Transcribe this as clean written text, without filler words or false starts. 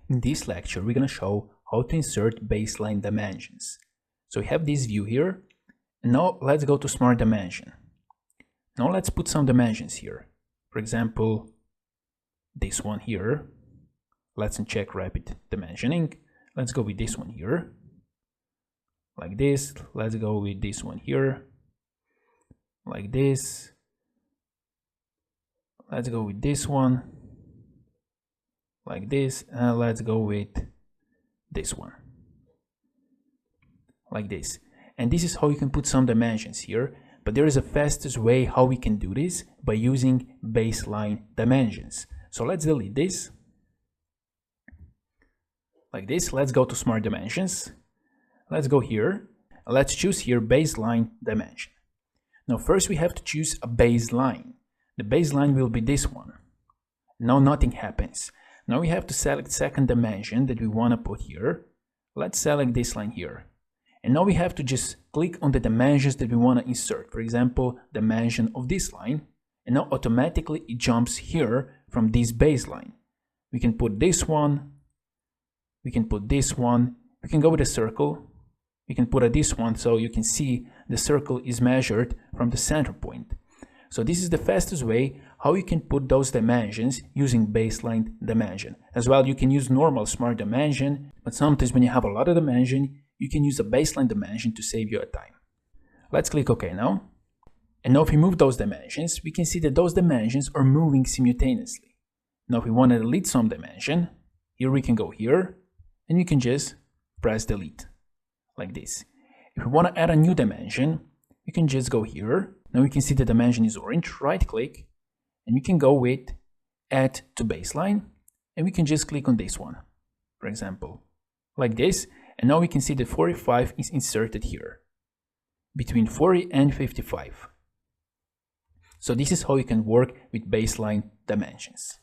In this lecture, we're going to show how to insert baseline dimensions. So we have this view here, and now let's go to Smart Dimension. Now let's put some dimensions here. For example, this one here. Let's uncheck Rapid Dimensioning. Let's go with this one here. Like this. Let's go with this one here. Like this. Let's go with this one. Like this. And let's go with this one. Like this. And this is how you can put some dimensions here. But there is a fastest way how we can do this by using baseline dimensions. So let's delete this. Like this. Let's go to Smart Dimensions. Let's go here. Let's choose here baseline dimension. Now first we have to choose a baseline. The baseline will be this one. Now nothing happens. Now we have to select second dimension that we want to put here. Let's select this line here. And now we have to just click on the dimensions that we want to insert. For example, dimension of this line. And now automatically it jumps here from this baseline. We can put this one. We can put this one. We can go with a circle. We can put this one so you can see the circle is measured from the center point. So this is the fastest way how you can put those dimensions using baseline dimension. As well, you can use normal Smart Dimension, but sometimes when you have a lot of dimension, you can use a baseline dimension to save your time. Let's click OK now. And now if we move those dimensions, we can see that those dimensions are moving simultaneously. Now if we want to delete some dimension, here we can go here, and we can just press delete, like this. If we want to add a new dimension, we can just go here. Now we can see the dimension is orange, right click, and we can go with add to baseline, and we can just click on this one, for example, like this. And now we can see that 45 is inserted here, between 40 and 55. So this is how you can work with baseline dimensions.